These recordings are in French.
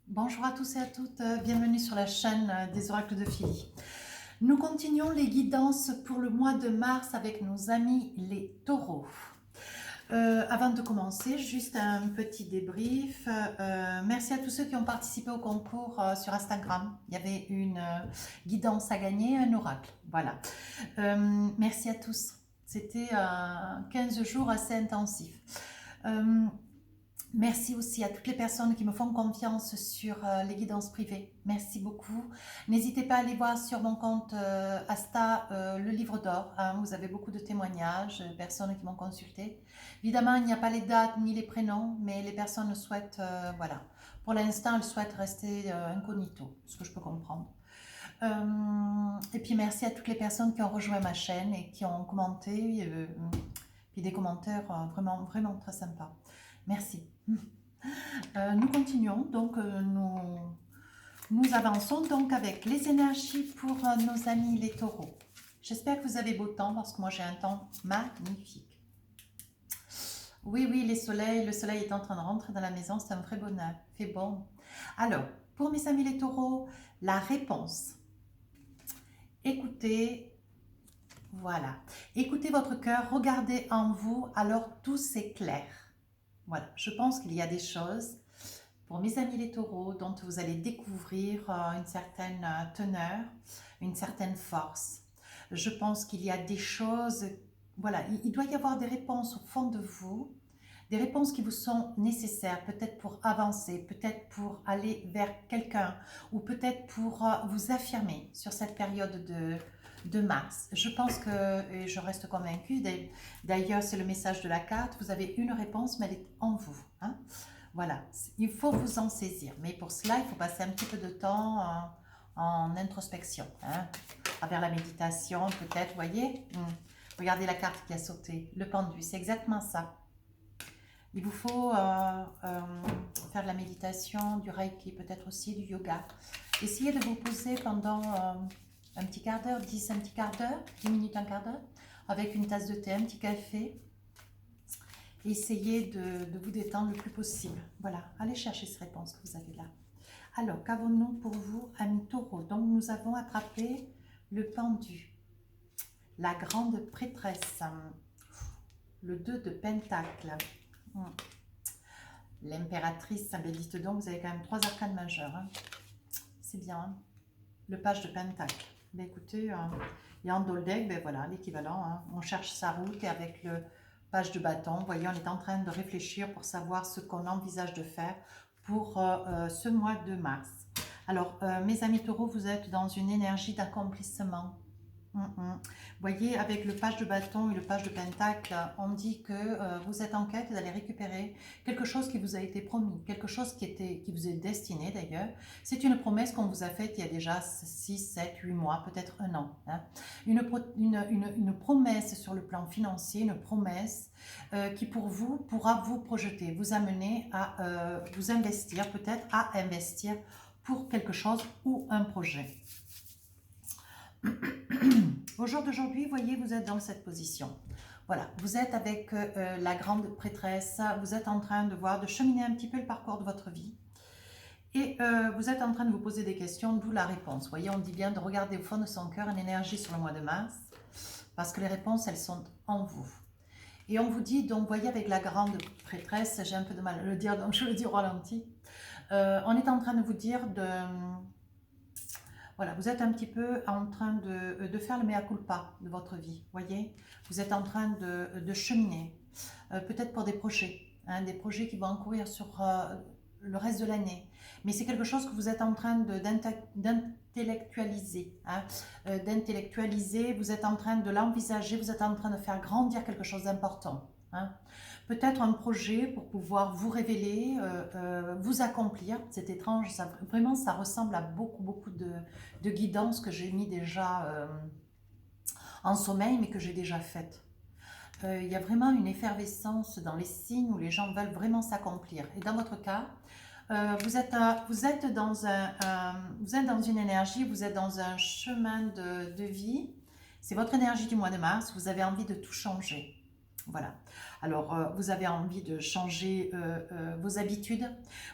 Bonjour à tous et à toutes, bienvenue sur la chaîne des oracles de Philly. Nous continuons les guidances pour le mois de mars avec nos amis les taureaux. Avant de commencer, juste un petit débrief. Merci à tous ceux qui ont participé au concours sur Instagram. Il y avait une guidance à gagner, un oracle. Voilà. Merci à tous. C'était 15 jours assez intensifs. Merci aussi à toutes les personnes qui me font confiance sur les guidances privées. Merci beaucoup. N'hésitez pas à aller voir sur mon compte Asta le livre d'or. Hein. Vous avez beaucoup de témoignages, personnes qui m'ont consulté. Évidemment, il n'y a pas les dates ni les prénoms, mais les personnes souhaitent, voilà. Pour l'instant, elles souhaitent rester incognito, ce que je peux comprendre. Et puis merci à toutes les personnes qui ont rejoint ma chaîne et qui ont commenté. Puis des commentaires vraiment, vraiment très sympas. Merci. Nous continuons, donc nous avançons donc avec les énergies pour nos amis les taureaux. J'espère que vous avez beau temps parce que moi j'ai un temps magnifique. Oui, oui, le soleil est en train de rentrer dans la maison, c'est un vrai bonheur, fait bon. Alors, pour mes amis les taureaux, la réponse. Écoutez, voilà, écoutez votre cœur, regardez en vous, alors tout s'éclaire. Voilà, je pense qu'il y a des choses pour mes amis les taureaux dont vous allez découvrir une certaine teneur, une certaine force. Je pense qu'il y a des choses, voilà, il doit y avoir des réponses au fond de vous, des réponses qui vous sont nécessaires, peut-être pour avancer, peut-être pour aller vers quelqu'un, ou peut-être pour vous affirmer sur cette période de mars. Je pense que, et je reste convaincue, d'ailleurs c'est le message de la carte, vous avez une réponse, mais elle est en vous. Hein. Voilà, il faut vous en saisir. Mais pour cela, il faut passer un petit peu de temps en introspection. Hein, à travers la méditation, peut-être, vous voyez. Regardez la carte qui a sauté, le pendu, c'est exactement ça. Il vous faut faire de la méditation, du reiki, peut-être aussi du yoga. Essayez de vous poser pendant un petit quart d'heure, 10 un petit quart d'heure, 10 minutes, un quart d'heure, avec une tasse de thé, un petit café. Essayez de vous détendre le plus possible. Voilà, allez chercher ces réponses que vous avez là. Alors, qu'avons-nous pour vous, amis taureaux? Donc, nous avons attrapé le pendu, la grande prêtresse, le 2 de pentacle, l'impératrice, ça dites donc, vous avez quand même 3 arcanes majeurs. Hein. C'est bien. Hein. Le page de pentacle. Ben, écoutez, il y a un doldek, ben voilà, l'équivalent. Hein. On cherche sa route et avec le page de bâton, vous voyez, on est en train de réfléchir pour savoir ce qu'on envisage de faire pour ce mois de mars. Alors, mes amis taureaux, vous êtes dans une énergie d'accomplissement. Vous voyez, avec le page de bâton et le page de pentacle, on dit que vous êtes en quête d'aller récupérer quelque chose qui vous a été promis, quelque chose qui vous est destiné d'ailleurs. C'est une promesse qu'on vous a faite il y a déjà 6, 7, 8 mois, peut-être un an. Hein. Une promesse sur le plan financier, une promesse qui pour vous pourra vous projeter, vous amener à vous investir, peut-être à investir pour quelque chose ou un projet. Au jour d'aujourd'hui, voyez, vous êtes dans cette position. Voilà, vous êtes avec la grande prêtresse, vous êtes en train de voir, de cheminer un petit peu le parcours de votre vie. Et vous êtes en train de vous poser des questions, d'où la réponse. Vous voyez, on dit bien de regarder au fond de son cœur une énergie sur le mois de mars, parce que les réponses, elles sont en vous. Et on vous dit, donc, voyez, avec la grande prêtresse, j'ai un peu de mal à le dire, donc je le dis au ralenti, on est en train de vous dire de... Voilà, vous êtes un petit peu en train de faire le mea culpa de votre vie, voyez. Vous êtes en train de cheminer, peut-être pour des projets, hein, des projets qui vont encourir sur le reste de l'année. Mais c'est quelque chose que vous êtes en train d'intellectualiser. Hein, d'intellectualiser, vous êtes en train de l'envisager, vous êtes en train de faire grandir quelque chose d'important. Hein. Peut-être un projet pour pouvoir vous révéler, vous accomplir. C'est étrange, ça, vraiment ça ressemble à beaucoup de guidances que j'ai mis déjà en sommeil, mais que j'ai déjà faites. Il y a vraiment une effervescence dans les signes où les gens veulent vraiment s'accomplir. Et dans votre cas, vous êtes dans une énergie, vous êtes dans un chemin de vie. C'est votre énergie du mois de mars, vous avez envie de tout changer. Voilà. Alors, vous avez envie de changer vos habitudes,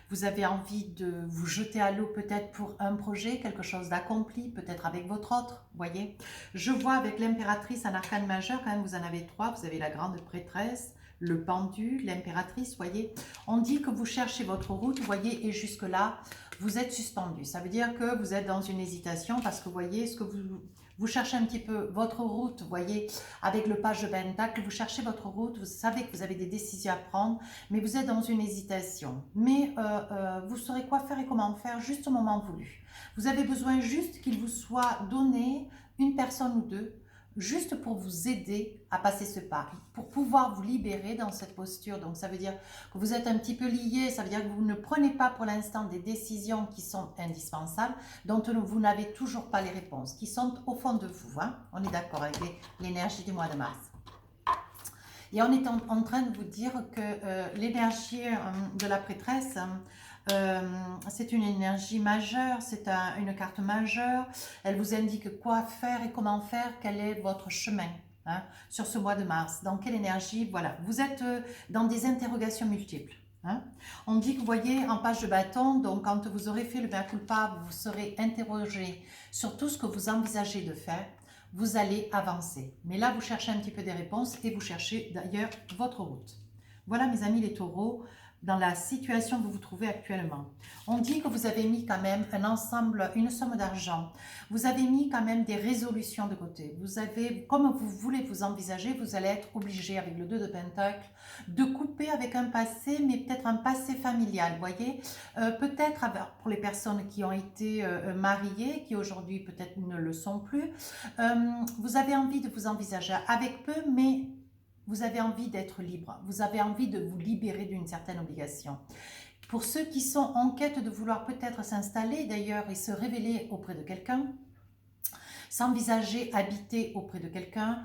vous avez envie de vous jeter à l'eau peut-être pour un projet, quelque chose d'accompli, peut-être avec votre autre, voyez. Je vois avec l'impératrice en arcane majeur, quand même vous en avez 3, vous avez la grande prêtresse, le pendu, l'impératrice, voyez. On dit que vous cherchez votre route, voyez, et jusque-là, vous êtes suspendu. Ça veut dire que vous êtes dans une hésitation parce que, voyez, ce que vous cherchez un petit peu votre route, voyez, avec le page de Pentacle, vous cherchez votre route, vous savez que vous avez des décisions à prendre, mais vous êtes dans une hésitation. Mais vous saurez quoi faire et comment faire juste au moment voulu. Vous avez besoin juste qu'il vous soit donné une personne ou deux, juste pour vous aider à passer ce pas, pour pouvoir vous libérer dans cette posture. Donc ça veut dire que vous êtes un petit peu lié, ça veut dire que vous ne prenez pas pour l'instant des décisions qui sont indispensables, dont vous n'avez toujours pas les réponses, qui sont au fond de vous. Hein. On est d'accord avec l'énergie du mois de mars. Et on est en train de vous dire que l'énergie de la prêtresse, c'est une énergie majeure, c'est une carte majeure. Elle vous indique quoi faire et comment faire, quel est votre chemin hein, sur ce mois de mars. Dans quelle énergie, voilà. Vous êtes dans des interrogations multiples. Hein. On dit que vous voyez en page de bâton, donc quand vous aurez fait le mea culpa, vous serez interrogé sur tout ce que vous envisagez de faire. Vous allez avancer. Mais là, vous cherchez un petit peu des réponses et vous cherchez d'ailleurs votre route. Voilà mes amis les taureaux, dans la situation que vous vous trouvez actuellement. On dit que vous avez mis quand même un ensemble, une somme d'argent. Vous avez mis quand même des résolutions de côté. Vous avez, comme vous voulez vous envisager, vous allez être obligé avec le 2 de Pentacle de couper avec un passé, mais peut-être un passé familial, voyez. Peut-être pour les personnes qui ont été mariées, qui aujourd'hui peut-être ne le sont plus, vous avez envie de vous envisager avec peu, mais vous avez envie d'être libre, vous avez envie de vous libérer d'une certaine obligation. Pour ceux qui sont en quête de vouloir peut-être s'installer d'ailleurs et se révéler auprès de quelqu'un, s'envisager habiter auprès de quelqu'un,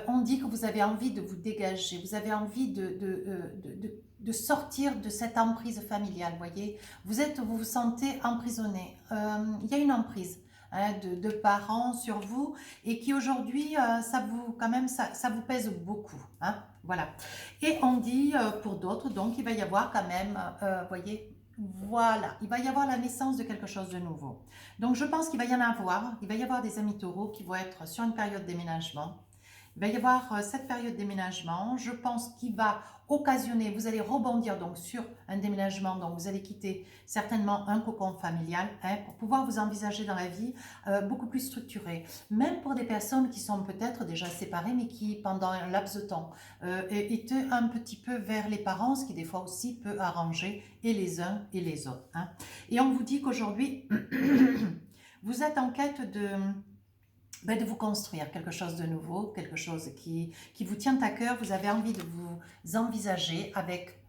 on dit que vous avez envie de vous dégager, vous avez envie de sortir de cette emprise familiale, voyez. Vous vous sentez emprisonné, il y a une emprise. Hein, de parents sur vous et qui aujourd'hui ça vous pèse beaucoup hein, voilà. Et on dit pour d'autres donc il va y avoir quand même voyez, voilà, il va y avoir la naissance de quelque chose de nouveau. Donc je pense qu'il va y en avoir, il va y avoir des amis taureaux qui vont être sur une période de déménagement. Il va y avoir cette période de déménagement, je pense qu'il va occasionner, vous allez rebondir donc sur un déménagement, donc vous allez quitter certainement un cocon familial hein, pour pouvoir vous envisager dans la vie beaucoup plus structurée. Même pour des personnes qui sont peut-être déjà séparées, mais qui pendant un laps de temps étaient un petit peu vers les parents, ce qui des fois aussi peut arranger et les uns et les autres. Hein. Et on vous dit qu'aujourd'hui, vous êtes en quête de vous construire quelque chose de nouveau, quelque chose qui vous tient à cœur. Vous avez envie de vous envisager avec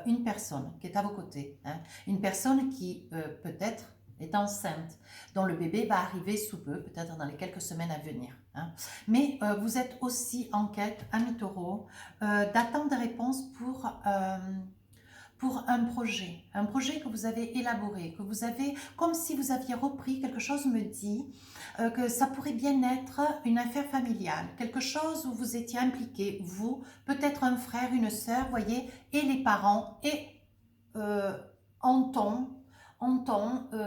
une personne qui est à vos côtés. Hein. Une personne qui peut-être est enceinte, dont le bébé va arriver sous peu, peut-être dans les quelques semaines à venir. Hein. Mais vous êtes aussi en quête, amis taureaux, d'attendre des réponses pour un projet que vous avez élaboré, que vous avez, comme si vous aviez repris, quelque chose me dit que ça pourrait bien être une affaire familiale, quelque chose où vous étiez impliqué, vous, peut-être un frère, une sœur, voyez, et les parents, et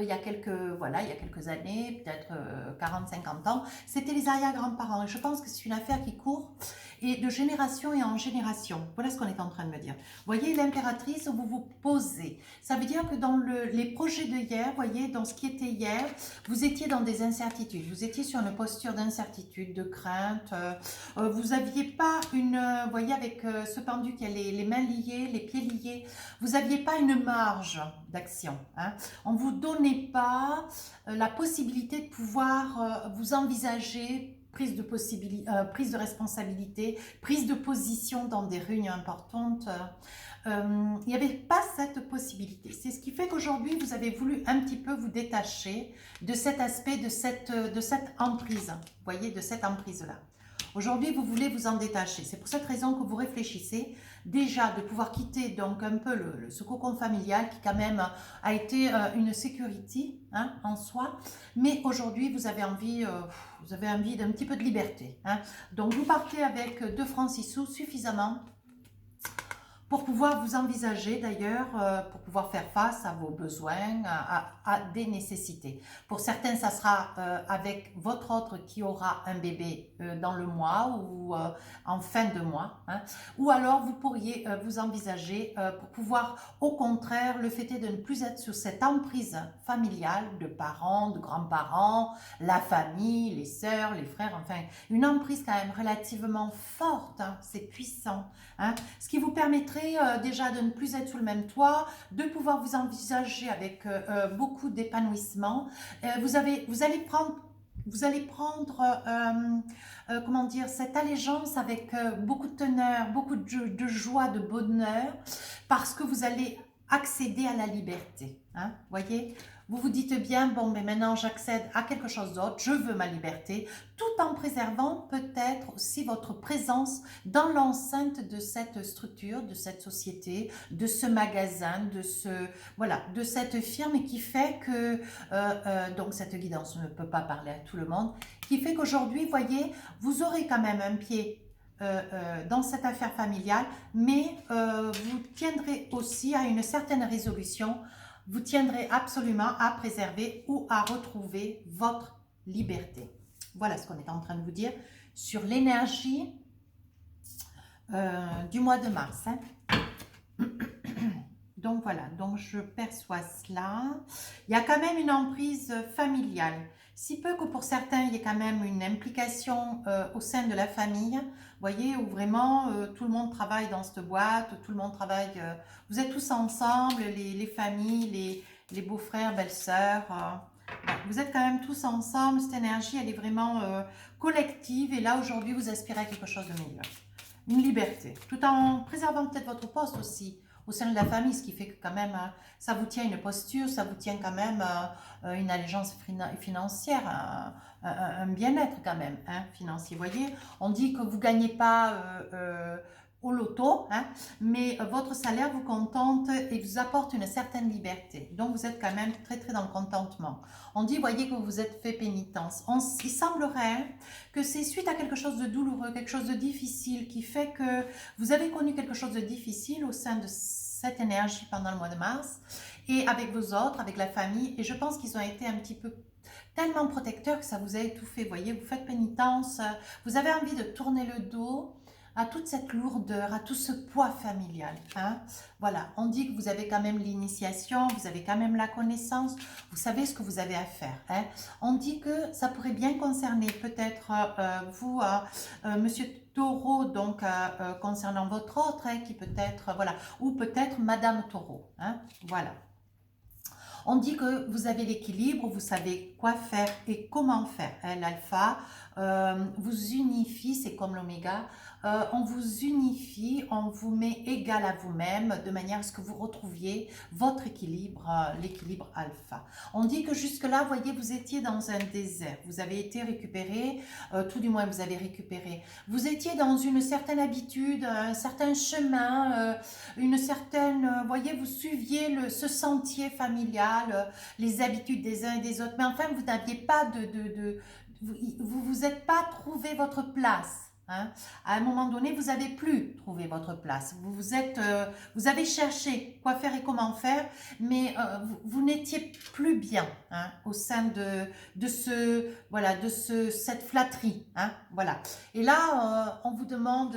il y a quelques années, peut-être 40-50 ans, c'était les arrière-grands-parents. Et je pense que c'est une affaire qui court et de génération et en génération. Voilà ce qu'on est en train de me dire. Vous voyez, l'impératrice, vous vous posez. Ça veut dire que dans les projets de hier, voyez, dans ce qui était hier, vous étiez dans des incertitudes. Vous étiez sur une posture d'incertitude, de crainte. Vous n'aviez pas vous voyez, avec ce pendu qui a les mains liées, les pieds liés, vous n'aviez pas une marge d'action. Hein. On ne vous donnait pas la possibilité de pouvoir vous envisager prise de responsabilité, prise de position dans des réunions importantes. Il n'y avait pas cette possibilité. C'est ce qui fait qu'aujourd'hui, vous avez voulu un petit peu vous détacher de cet aspect, de cette emprise, vous voyez, de cette emprise-là. Aujourd'hui, vous voulez vous en détacher. C'est pour cette raison que vous réfléchissez déjà de pouvoir quitter donc un peu ce cocon familial qui quand même a été une sécurité hein, en soi. Mais aujourd'hui, vous avez envie d'un petit peu de liberté. Hein. Donc, vous partez avec 2 francs 6 sous suffisamment pour pouvoir vous envisager d'ailleurs, pour pouvoir faire face à vos besoins, à des nécessités. Pour certains, ça sera avec votre autre qui aura un bébé dans le mois ou en fin de mois. Hein. Ou alors, vous pourriez vous envisager pour pouvoir, au contraire, le fait est de ne plus être sur cette emprise familiale de parents, de grands-parents, la famille, les sœurs, les frères, enfin, une emprise quand même relativement forte, hein, c'est puissant. Hein, ce qui vous permettrait déjà de ne plus être sous le même toit, de pouvoir vous envisager avec beaucoup d'épanouissement. Vous allez prendre comment dire, cette allégeance avec beaucoup de teneur, beaucoup de joie, de bonheur, parce que vous allez accéder à la liberté. Hein, voyez, vous vous dites bien, bon, mais maintenant j'accède à quelque chose d'autre, je veux ma liberté, tout en préservant peut-être aussi votre présence dans l'enceinte de cette structure, de cette société, de ce magasin, voilà, de cette firme qui fait que, donc cette guidance ne peut pas parler à tout le monde, qui fait qu'aujourd'hui, voyez, vous aurez quand même un pied dans cette affaire familiale, mais vous tiendrez aussi à une certaine résolution, vous tiendrez absolument à préserver ou à retrouver votre liberté. Voilà ce qu'on est en train de vous dire sur l'énergie du mois de mars. Hein. Donc voilà, donc je perçois cela. Il y a quand même une emprise familiale. Si peu que pour certains, il y ait quand même une implication au sein de la famille, vous voyez, où vraiment tout le monde travaille dans cette boîte, tout le monde travaille, vous êtes tous ensemble, les familles, les beaux-frères, belles-sœurs, vous êtes quand même tous ensemble, cette énergie, elle est vraiment collective, et là aujourd'hui, vous aspirez à quelque chose de meilleur. Une liberté, tout en préservant peut-être votre poste aussi, au sein de la famille, ce qui fait que quand même, ça vous tient une posture, ça vous tient quand même une allégeance financière, un bien-être quand même, hein, financier. Vous voyez, on dit que vous ne gagnez pas au loto, hein, mais votre salaire vous contente et vous apporte une certaine liberté. Donc, vous êtes quand même très, très dans le contentement. On dit, voyez, que vous vous êtes fait pénitence. Il semblerait que c'est suite à quelque chose de douloureux, quelque chose de difficile, qui fait que vous avez connu quelque chose de difficile au sein de cette énergie pendant le mois de mars, et avec vos autres, avec la famille, et je pense qu'ils ont été un petit peu tellement protecteurs que ça vous a étouffé. Vous voyez, vous faites pénitence, vous avez envie de tourner le dos à toute cette lourdeur, à tout ce poids familial. Hein. Voilà, on dit que vous avez quand même l'initiation, vous avez quand même la connaissance, vous savez ce que vous avez à faire. Hein. On dit que ça pourrait bien concerner peut-être vous, Monsieur Taureau, donc concernant votre autre, hein, qui peut-être, voilà, ou peut-être Madame Taureau. Hein. Voilà. On dit que vous avez l'équilibre, vous savez quoi faire et comment faire. Hein, l'alpha vous unifie, c'est comme l'oméga. On vous unifie, on vous met égal à vous-même de manière à ce que vous retrouviez votre équilibre, l'équilibre alpha. On dit que jusque-là, vous voyez, vous étiez dans un désert. Vous avez été récupéré, tout du moins vous avez récupéré. Vous étiez dans une certaine habitude, un certain chemin, une certaine, voyez, vous suiviez ce sentier familial, les habitudes des uns et des autres. Mais enfin, vous n'aviez pas vous êtes pas trouvé votre place. Hein. À un moment donné, vous n'avez plus trouvé votre place. Vous avez cherché quoi faire et comment faire, mais vous n'étiez plus bien, hein, au sein de cette flatterie. Hein, voilà. Et là, on vous demande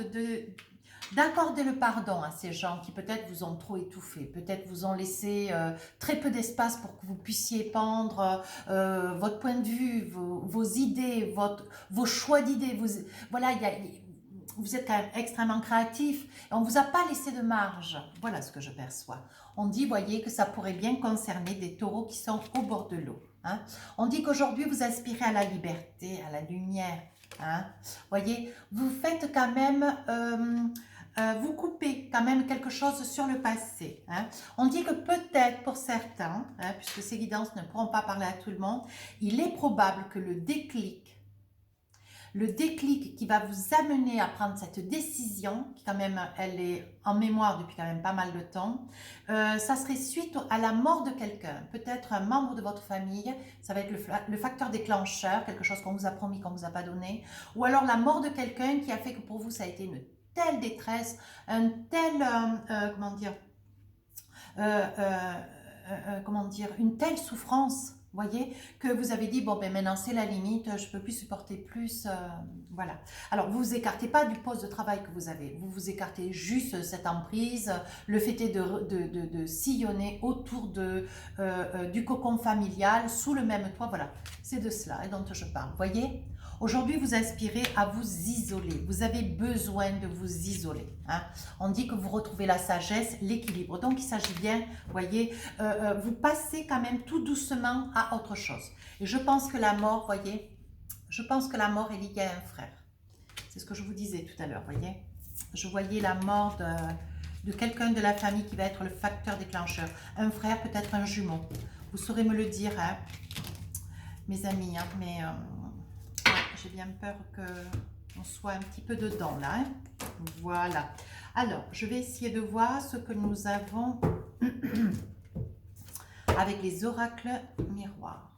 d'accorder le pardon à ces gens qui peut-être vous ont trop étouffé, peut-être vous ont laissé très peu d'espace pour que vous puissiez pendre votre point de vue, vos idées, vos choix d'idées. Voilà, vous êtes quand même extrêmement créatif et on ne vous a pas laissé de marge. Voilà ce que je perçois. On dit, voyez, que ça pourrait bien concerner des taureaux qui sont au bord de l'eau. Hein. On dit qu'aujourd'hui, vous aspirez à la liberté, à la lumière. Hein. Voyez, vous faites quand même... vous coupez quand même quelque chose sur le passé. Hein. On dit que peut-être pour certains, hein, puisque ces guidances ne pourront pas parler à tout le monde, il est probable que le déclic qui va vous amener à prendre cette décision, qui quand même, elle est en mémoire depuis quand même pas mal de temps, ça serait suite à la mort de quelqu'un, peut-être un membre de votre famille, ça va être le facteur déclencheur, quelque chose qu'on vous a promis, qu'on ne vous a pas donné, ou alors la mort de quelqu'un qui a fait que pour vous, ça a été une telle détresse, comment dire, une telle souffrance, voyez, que vous avez dit, bon, ben maintenant c'est la limite, je ne peux plus supporter plus, voilà. Alors, vous vous écartez pas du poste de travail que vous avez, vous vous écartez juste cette emprise, le fait est de sillonner autour du cocon familial, sous le même toit, voilà, c'est de cela dont je parle, voyez. Aujourd'hui, vous aspirez à vous isoler. Vous avez besoin de vous isoler. Hein. On dit que vous retrouvez la sagesse, l'équilibre. Donc, il s'agit bien, voyez, vous passez quand même tout doucement à autre chose. Et je pense que la mort, voyez, je pense que la mort est liée à un frère. C'est ce que je vous disais tout à l'heure, voyez. Je voyais la mort de quelqu'un de la famille qui va être le facteur déclencheur. Un frère, peut-être un jumeau. Vous saurez me le dire, hein, mes amis, hein, mais... j'ai bien peur qu'on soit un petit peu dedans là. Hein. Voilà. Alors, je vais essayer de voir ce que nous avons avec les oracles miroirs.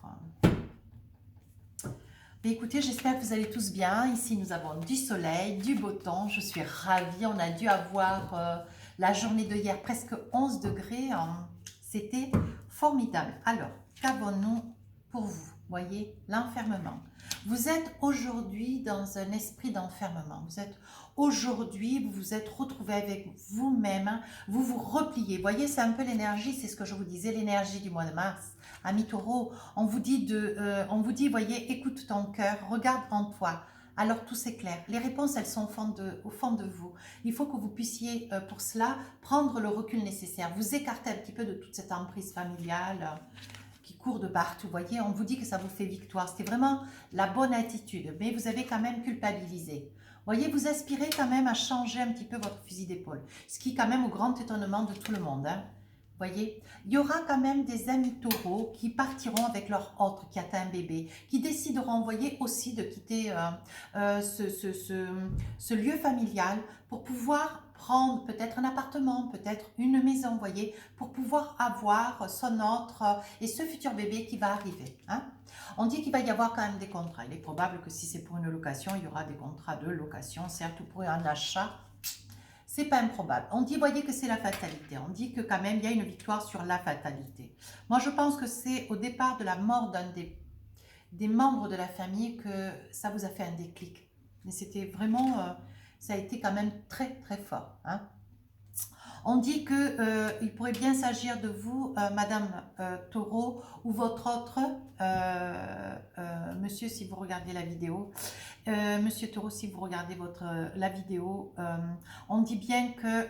Mais écoutez, j'espère que vous allez tous bien. Ici, nous avons du soleil, du beau temps. Je suis ravie. On a dû avoir la journée de hier presque 11 degrés. Hein. C'était formidable. Alors, qu'avons-nous pour vous? Voyez, l'enfermement. Vous êtes aujourd'hui dans un esprit d'enfermement. Vous êtes aujourd'hui, vous vous êtes retrouvé avec vous-même. Vous vous repliez. Voyez, c'est un peu l'énergie, c'est ce que je vous disais, l'énergie du mois de mars. Amis taureaux, on vous dit, voyez, écoute ton cœur, regarde en toi. Alors tout s'éclaire. Les réponses, elles sont au fond de vous. Il faut que vous puissiez, pour cela, prendre le recul nécessaire. Vous écarter un petit peu de toute cette emprise familiale qui court de partout. Vous voyez, on vous dit que ça vous fait victoire. C'était vraiment la bonne attitude, mais vous avez quand même culpabilisé. Vous voyez, vous aspirez quand même à changer un petit peu votre fusil d'épaule. Ce qui, quand même, au grand étonnement de tout le monde. Hein. Vous voyez, il y aura quand même des amis taureaux qui partiront avec leur autre qui atteint un bébé, qui décideront, vous voyez, aussi de quitter ce lieu familial pour pouvoir prendre peut-être un appartement, peut-être une maison, vous voyez, pour pouvoir avoir son autre et ce futur bébé qui va arriver. Hein. On dit qu'il va y avoir quand même des contrats. Il est probable que si c'est pour une location, il y aura des contrats de location, certes, ou pour un achat. C'est pas improbable. On dit, voyez, que c'est la fatalité. On dit que quand même, il y a une victoire sur la fatalité. Moi, je pense que c'est au départ de la mort d'un des membres de la famille que ça vous a fait un déclic. Mais c'était vraiment, ça a été quand même très, très fort. Hein. On dit qu'il pourrait bien s'agir de vous, Madame Taureau, ou votre autre, monsieur, si vous regardez la vidéo, Monsieur Taureau, si vous regardez la vidéo, on dit bien que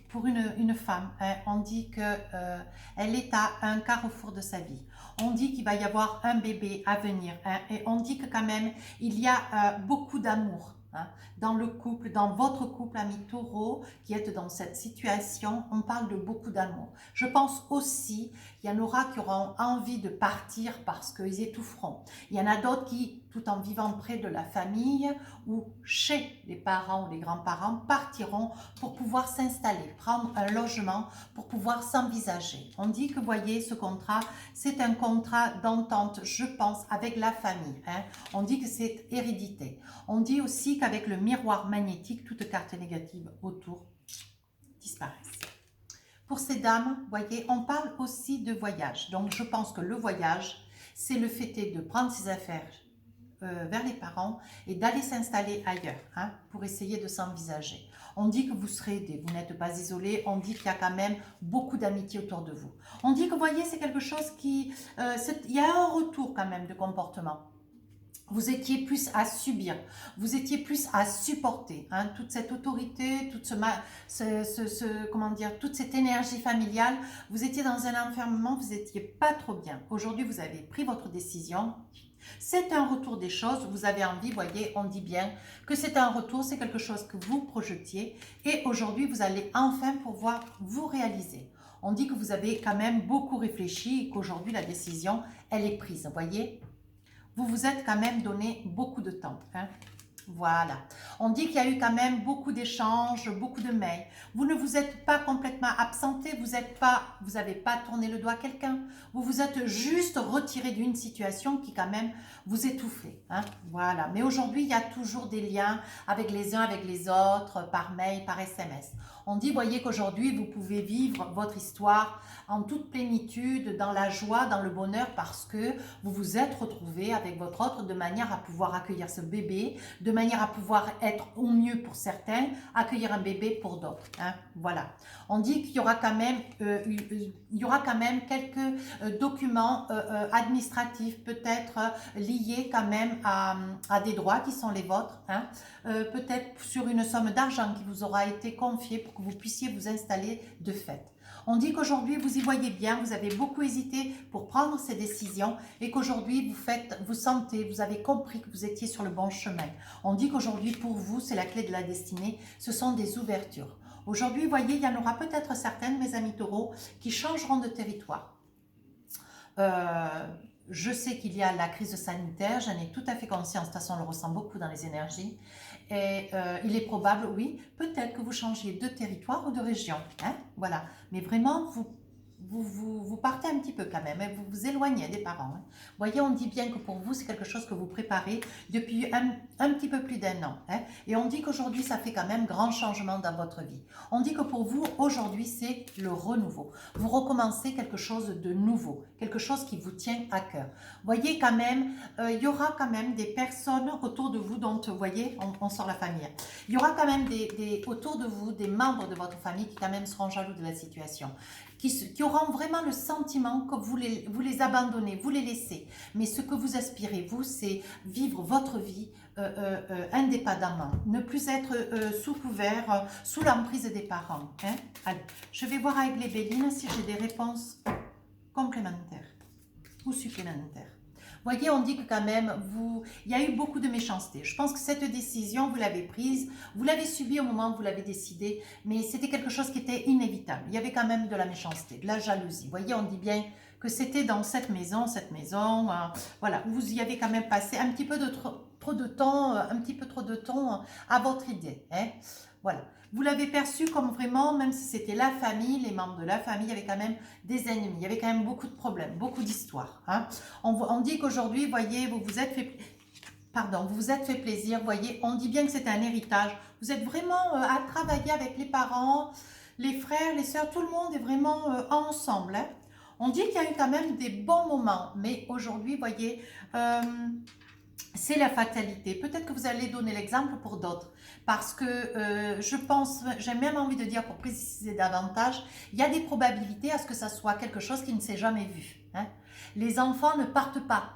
pour une femme, hein, on dit qu'elle est à un carrefour de sa vie. On dit qu'il va y avoir un bébé à venir, hein, et on dit que quand même, il y a beaucoup d'amour. Hein, dans le couple, dans votre couple, ami taureau, qui êtes dans cette situation, on parle de beaucoup d'amour. Je pense aussi, il y en aura qui auront envie de partir parce qu'ils étoufferont. Il y en a d'autres qui, tout en vivant près de la famille ou chez les parents ou les grands-parents, partiront pour pouvoir s'installer, prendre un logement pour pouvoir s'envisager. On dit que, voyez, ce contrat, c'est un contrat d'entente, je pense, avec la famille. Hein. On dit que c'est hérédité. On dit aussi qu'avec le miroir magnétique, toute carte négative autour disparaissent. Pour ces dames, voyez, on parle aussi de voyage. Donc, je pense que le voyage, c'est le fait de prendre ses affaires vers les parents et d'aller s'installer ailleurs, hein, pour essayer de s'envisager. On dit que vous serez aidé, vous n'êtes pas isolé, on dit qu'il y a quand même beaucoup d'amitié autour de vous. On dit que, vous voyez, c'est quelque chose qui... il y a un retour quand même de comportement. Vous étiez plus à subir, vous étiez plus à supporter, hein, toute cette autorité, toute cette énergie familiale. Vous étiez dans un enfermement, vous n'étiez pas trop bien. Aujourd'hui, vous avez pris votre décision. C'est un retour des choses, vous avez envie, voyez, on dit bien que c'est un retour, c'est quelque chose que vous projetiez. Et aujourd'hui, vous allez enfin pouvoir vous réaliser. On dit que vous avez quand même beaucoup réfléchi et qu'aujourd'hui, la décision, elle est prise, voyez. Vous vous êtes quand même donné beaucoup de temps. Hein. Voilà. On dit qu'il y a eu quand même beaucoup d'échanges, beaucoup de mails. Vous ne vous êtes pas complètement absenté, vous n'avez pas tourné le doigt à quelqu'un. Vous vous êtes juste retiré d'une situation qui quand même vous étouffait. Hein. Voilà. Mais aujourd'hui, il y a toujours des liens avec les uns, avec les autres, par mail, par SMS. On dit, voyez qu'aujourd'hui, vous pouvez vivre votre histoire en toute plénitude, dans la joie, dans le bonheur, parce que vous vous êtes retrouvé avec votre autre de manière à pouvoir accueillir ce bébé, de manière à pouvoir être au mieux pour certains, accueillir un bébé pour d'autres. Hein, voilà. On dit qu'il y aura quand même, quelques documents administratifs, peut-être liés quand même à des droits qui sont les vôtres. Hein, peut-être sur une somme d'argent qui vous aura été confiée pour que vous puissiez vous installer de fait. On dit qu'aujourd'hui, vous y voyez bien, vous avez beaucoup hésité pour prendre ces décisions et qu'aujourd'hui, vous sentez, vous avez compris que vous étiez sur le bon chemin. On dit qu'aujourd'hui, pour vous, c'est la clé de la destinée, ce sont des ouvertures. Aujourd'hui, vous voyez, il y en aura peut-être certaines, mes amis taureaux, qui changeront de territoire. Je sais qu'il y a la crise sanitaire, j'en ai tout à fait conscience, de toute façon on le ressent beaucoup dans les énergies. Et il est probable, oui, peut-être que vous changiez de territoire ou de région. Hein, voilà. Mais vraiment, vous partez un petit peu quand même, hein, vous vous éloignez des parents. Hein. Voyez, on dit bien que pour vous, c'est quelque chose que vous préparez depuis un petit peu plus d'1 an. Hein, et on dit qu'aujourd'hui, ça fait quand même grand changement dans votre vie. On dit que pour vous, aujourd'hui, c'est le renouveau. Vous recommencez quelque chose de nouveau, quelque chose qui vous tient à cœur. Voyez quand même, il y aura quand même des personnes autour de vous dont, vous voyez, on sort la famille. Il y aura quand même autour de vous des membres de votre famille qui quand même seront jaloux de la situation. Qui auront vraiment le sentiment que vous les abandonnez, vous les laissez. Mais ce que vous aspirez, vous, c'est vivre votre vie indépendamment. Ne plus être sous couvert, sous l'emprise des parents. Hein. Allez, je vais voir avec les Bélines si j'ai des réponses complémentaires ou supplémentaires. Voyez, on dit que quand même, il y a eu beaucoup de méchanceté. Je pense que cette décision, vous l'avez prise, vous l'avez subie au moment où vous l'avez décidé, mais c'était quelque chose qui était inévitable. Il y avait quand même de la méchanceté, de la jalousie. Voyez, on dit bien que c'était dans cette maison, voilà, vous y avez quand même passé un petit peu trop de temps, un petit peu trop de temps à votre idée. Hein. Voilà. Vous l'avez perçu comme vraiment, même si c'était la famille, les membres de la famille, il y avait quand même des ennemis, il y avait quand même beaucoup de problèmes, beaucoup d'histoires. Hein. On dit qu'aujourd'hui, voyez, vous vous êtes fait plaisir, voyez, on dit bien que c'est un héritage. Vous êtes vraiment à travailler avec les parents, les frères, les sœurs, tout le monde est vraiment ensemble. Hein. On dit qu'il y a eu quand même des bons moments, mais aujourd'hui, voyez, c'est la fatalité. Peut-être que vous allez donner l'exemple pour d'autres. Parce que je pense, j'ai même envie de dire pour préciser davantage, il y a des probabilités à ce que ça soit quelque chose qui ne s'est jamais vu. Hein. Les enfants ne partent pas.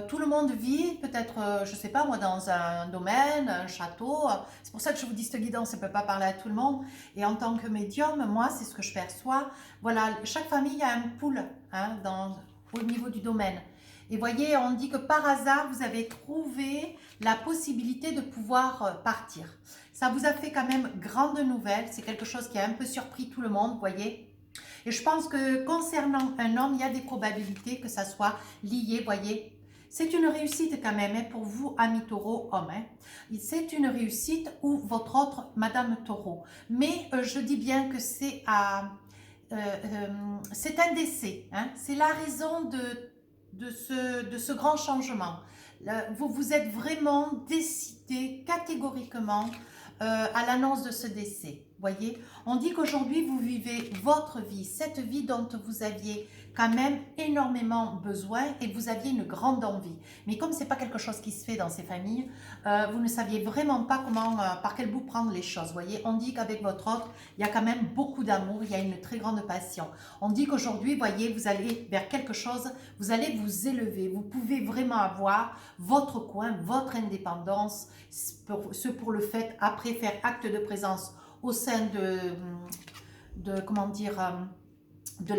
Tout le monde vit peut-être, je ne sais pas moi, dans un domaine, un château. C'est pour ça que je vous dis, cette guidance, ça ne peut pas parler à tout le monde. Et en tant que médium, moi, c'est ce que je perçois. Voilà, chaque famille a un pool hein, au niveau du domaine. Et voyez, on dit que par hasard, vous avez trouvé la possibilité de pouvoir partir. Ça vous a fait quand même grande nouvelle. C'est quelque chose qui a un peu surpris tout le monde, voyez. Et je pense que concernant un homme, il y a des probabilités que ça soit lié, voyez. C'est une réussite quand même hein, pour vous, amis taureau, homme. Hein. C'est une réussite ou votre autre madame taureau. Mais je dis bien que c'est un décès. Hein. C'est la raison de ce grand changement. Vous vous êtes vraiment décidé catégoriquement à l'annonce de ce décès. Voyez, on dit qu'aujourd'hui vous vivez votre vie, cette vie dont vous aviez quand même énormément besoin et vous aviez une grande envie. Mais comme c'est pas quelque chose qui se fait dans ces familles, vous ne saviez vraiment pas comment, par quel bout prendre les choses. Voyez, on dit qu'avec votre autre, il y a quand même beaucoup d'amour, il y a une très grande passion. On dit qu'aujourd'hui, voyez, vous allez vers quelque chose, vous allez vous élever. Vous pouvez vraiment avoir votre coin, votre indépendance, pour le fait après faire acte de présence au sein comment dire, de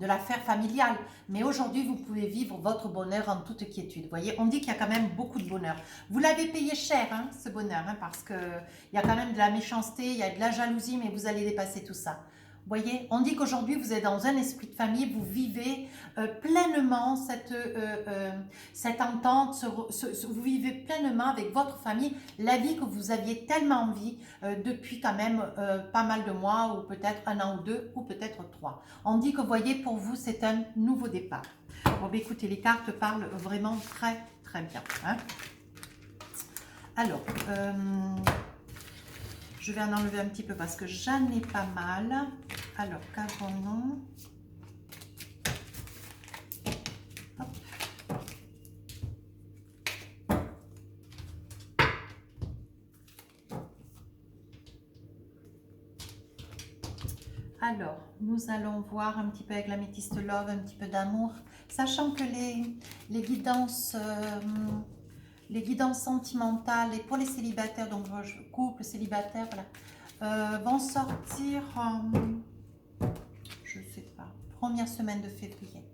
l'affaire familiale. Mais aujourd'hui, vous pouvez vivre votre bonheur en toute quiétude. Vous voyez, on dit qu'il y a quand même beaucoup de bonheur. Vous l'avez payé cher, hein, ce bonheur, hein, parce qu'il y a quand même de la méchanceté, il y a de la jalousie, mais vous allez dépasser tout ça. Voyez, on dit qu'aujourd'hui, vous êtes dans un esprit de famille, vous vivez pleinement cette entente, vous vivez pleinement avec votre famille la vie que vous aviez tellement envie depuis quand même pas mal de mois, ou peut-être un an ou deux, ou peut-être trois. On dit que, voyez, pour vous, c'est un nouveau départ. Bon, ben, écoutez, les cartes parlent vraiment très, très bien. Hein. Alors, je vais en enlever un petit peu parce que j'en ai pas mal. Alors, qu'avons-nous? Alors, nous allons voir un petit peu avec l'améthyste love, un petit peu d'amour, sachant que les guidances sentimentales, et pour les célibataires, donc couple, célibataire, voilà, vont sortir, je ne sais pas, première semaine de février.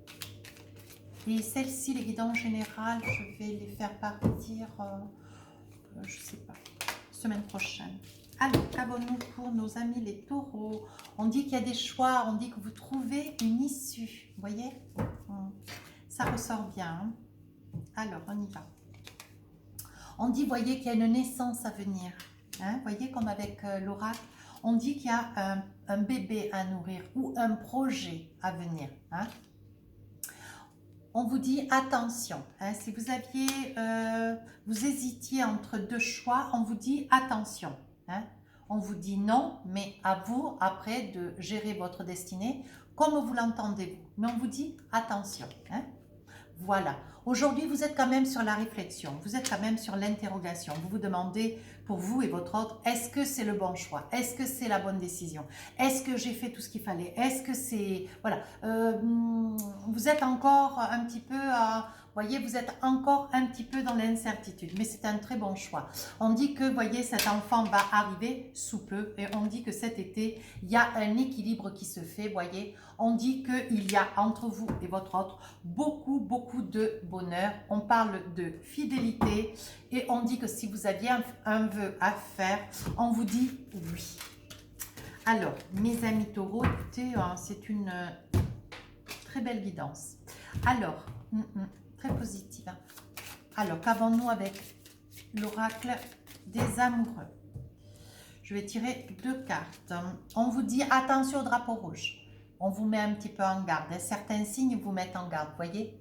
Et celles-ci, les guidances générales, je vais les faire partir, je ne sais pas, semaine prochaine. Alors, qu'avons-nous pour nos amis les taureaux? On dit qu'il y a des choix, on dit que vous trouvez une issue. Vous voyez? Ça ressort bien. Hein. Alors, on y va. On dit, voyez, qu'il y a une naissance à venir. Hein, voyez, comme avec l'oracle, on dit qu'il y a un bébé à nourrir ou un projet à venir. Hein. On vous dit attention. Hein, si vous aviez, vous hésitiez entre deux choix, on vous dit attention. Hein. On vous dit non, mais à vous après de gérer votre destinée comme vous l'entendez vous. Mais on vous dit attention. Hein. Voilà. Aujourd'hui, vous êtes quand même sur la réflexion, vous êtes quand même sur l'interrogation. Vous vous demandez, pour vous et votre autre, est-ce que c'est le bon choix? Est-ce que c'est la bonne décision? Est-ce que j'ai fait tout ce qu'il fallait? Est-ce que c'est... Voilà. Vous êtes encore un petit peu... voyez, vous êtes encore un petit peu dans l'incertitude, mais c'est un très bon choix. On dit que, voyez, cet enfant va arriver sous peu, et on dit que cet été, il y a un équilibre qui se fait, voyez. On dit qu'il y a entre vous et votre autre beaucoup, beaucoup de bonheur. On parle de fidélité et on dit que si vous aviez un vœu à faire, on vous dit oui. Alors, mes amis taureaux, écoutez, c'est une très belle guidance. Alors, très positive. Alors, qu'avons-nous avec l'oracle des amoureux? Je vais tirer deux cartes. On vous dit attention au drapeau rouge. On vous met un petit peu en garde. Certains signes vous mettent en garde, voyez.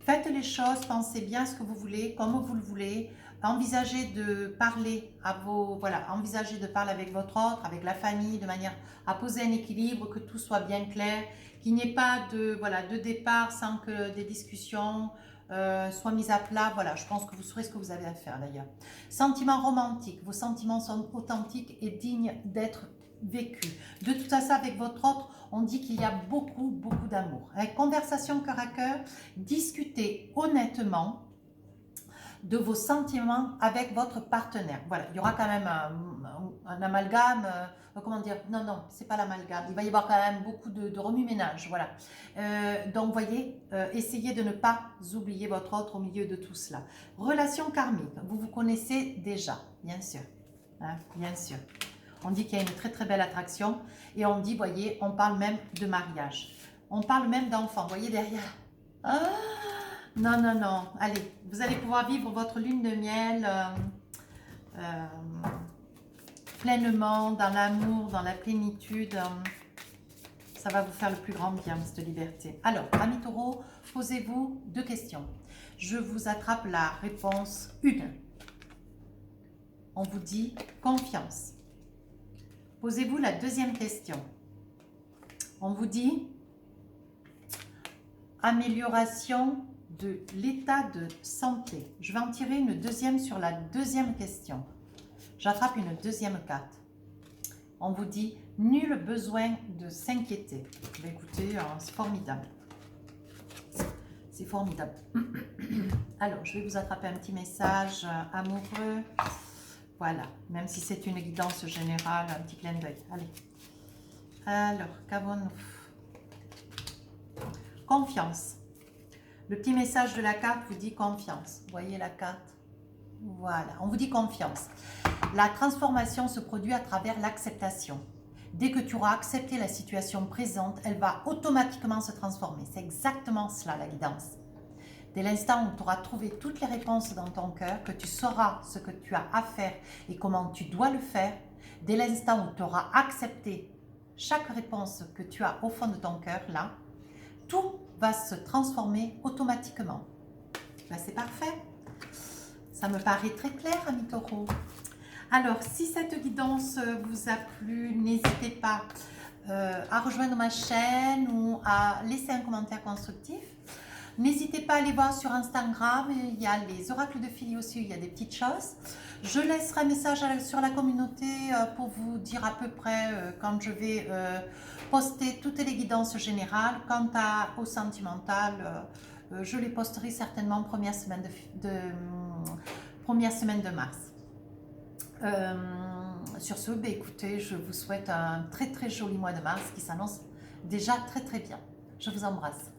Faites les choses, pensez bien à ce que vous voulez, comme vous le voulez. Envisagez de parler à vos, voilà, envisagez de parler avec votre autre, avec la famille, de manière à poser un équilibre, que tout soit bien clair, qu'il n'y ait pas de, voilà, de départ sans que des discussions soient mises à plat. Voilà, je pense que vous saurez ce que vous avez à faire d'ailleurs. Sentiments romantiques, vos sentiments sont authentiques et dignes d'être vécus. De tout ça avec votre autre, on dit qu'il y a beaucoup, beaucoup d'amour. Conversation cœur à cœur, discutez honnêtement de vos sentiments avec votre partenaire. Voilà, il y aura quand même un amalgame, comment dire, non, c'est pas l'amalgame, il va y avoir quand même beaucoup de remue-ménage, voilà. Donc, voyez, essayez de ne pas oublier votre autre au milieu de tout cela. Relation karmique, vous vous connaissez déjà, bien sûr, hein, bien sûr. On dit qu'il y a une très très belle attraction et on dit, voyez, on parle même de mariage. On parle même d'enfants, voyez derrière. Ah, non. Allez, vous allez pouvoir vivre votre lune de miel pleinement, dans l'amour, dans la plénitude. Ça va vous faire le plus grand bien, cette liberté. Alors, amis taureaux, posez-vous deux questions. Je vous attrape la réponse 1. On vous dit confiance. Posez-vous la deuxième question. On vous dit amélioration de l'état de santé. Je vais en tirer une deuxième sur la deuxième question. J'attrape une deuxième carte. On vous dit nul besoin de s'inquiéter. Écoutez, c'est formidable. C'est formidable. Alors, je vais vous attraper un petit message amoureux. Voilà, même si c'est une guidance générale, un petit clin d'œil. Allez. Alors, qu'avons-nous? Confiance. Le petit message de la carte vous dit confiance. Vous voyez la carte? Voilà, on vous dit confiance. La transformation se produit à travers l'acceptation. Dès que tu auras accepté la situation présente, elle va automatiquement se transformer. C'est exactement cela la guidance. Dès l'instant où tu auras trouvé toutes les réponses dans ton cœur, que tu sauras ce que tu as à faire et comment tu dois le faire, dès l'instant où tu auras accepté chaque réponse que tu as au fond de ton cœur, là, tout va se transformer automatiquement. Là, c'est parfait. Ça me paraît très clair, amis taureaux. Alors, si cette guidance vous a plu, n'hésitez pas à rejoindre ma chaîne ou à laisser un commentaire constructif. N'hésitez pas à aller voir sur Instagram, il y a les oracles de Philly aussi, il y a des petites choses. Je laisserai un message sur la communauté pour vous dire à peu près quand je vais poster toutes les guidances générales. Quant au sentimental, je les posterai certainement première semaine de mars. Sur ce, écoutez, je vous souhaite un très très joli mois de mars qui s'annonce déjà très très bien. Je vous embrasse.